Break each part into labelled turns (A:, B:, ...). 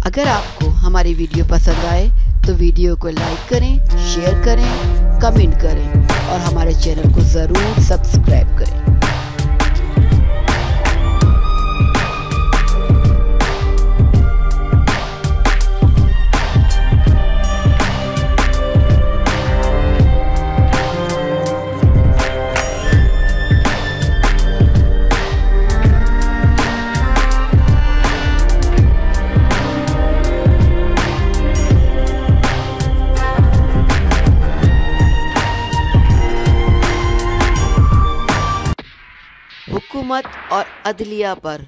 A: اگر آپ کو ہماری ویڈیو پسند آئے تو ویڈیو کو لائک کریں، شیئر کریں، کمنٹ کریں اور ہمارے چینل کو ضرور سبسکرائب کریں۔ حکومت اور عدلیہ پر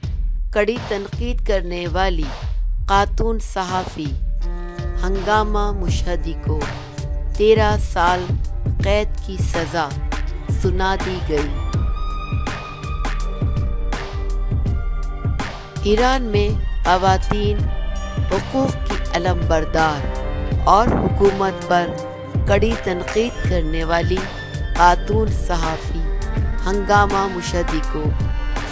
A: کڑی تنقید کرنے والی خاتون صحافی ہنگامہ مشہدی کو 13 سال قید کی سزا سنا دی گئی۔ ایران میں خواتین حقوق کی علم بردار اور حکومت پر کڑی تنقید کرنے والی خاتون صحافی ہنگامہ مشہدی کو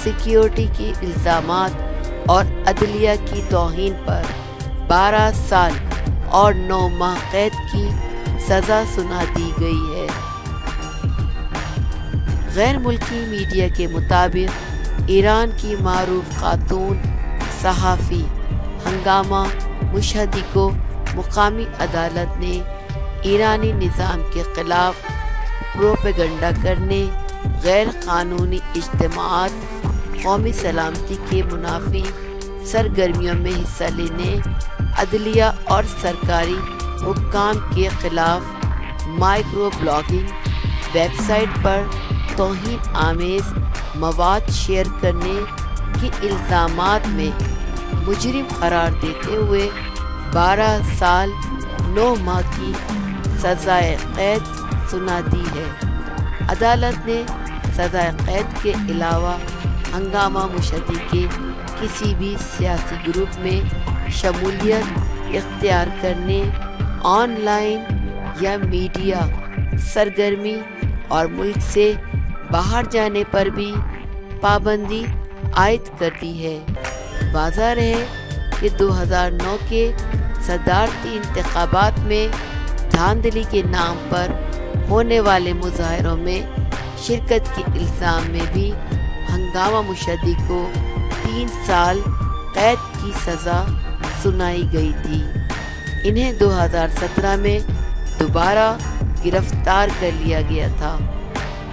A: سیکیورٹی کے الزامات اور عدلیہ کی توہین پر 12 سال اور 9 ماہ قید کی سزا سنا دی گئی ہے۔ غیر ملکی میڈیا کے مطابق ایران کی معروف خاتون صحافی ہنگامہ مشہدی کو مقامی عدالت نے ایرانی نظام کے خلاف پروپیگنڈا کرنے، غیر قانونی اجتماعات، قومی سلامتی کے منافی سرگرمیوں میں حصہ لینے، عدلیہ اور سرکاری حکام کے خلاف مائکرو بلاگنگ، ویب سائٹ پر توہین آمیز مواد شیئر کرنے کے الزامات میں مجرم قرار دیتے ہوئے 12 سال 9 ماہ کی سزائے قید سنا دی ہے۔ عدالت نے سزائے قید کے علاوہ ہنگامہ مشہدی کے کسی بھی سیاسی گروپ میں شمولیت اختیار کرنے، آن لائن یا میڈیا سرگرمی اور ملک سے باہر جانے پر بھی پابندی عائد کر دی ہے۔ واضح رہے کہ 2009 کے صدارتی انتخابات میں دھاندلی کے نام پر ہونے والے مظاہروں میں شرکت کے الزام میں بھی ہنگامہ مشہدی کو 3 سال قید کی سزا سنائی گئی تھی۔ انہیں 2017 میں دوبارہ گرفتار کر لیا گیا تھا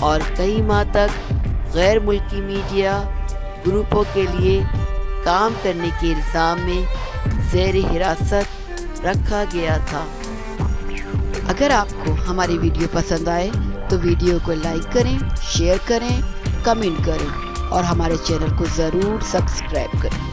A: اور کئی ماہ تک غیر ملکی میڈیا گروپوں کے لیے کام کرنے کے الزام میں زیر حراست رکھا گیا تھا۔ اگر آپ کو ہماری ویڈیو پسند آئے تو ویڈیو کو لائک کریں، شیئر کریں، کمنٹ کریں اور ہمارے چینل کو ضرور سبسکرائب کریں۔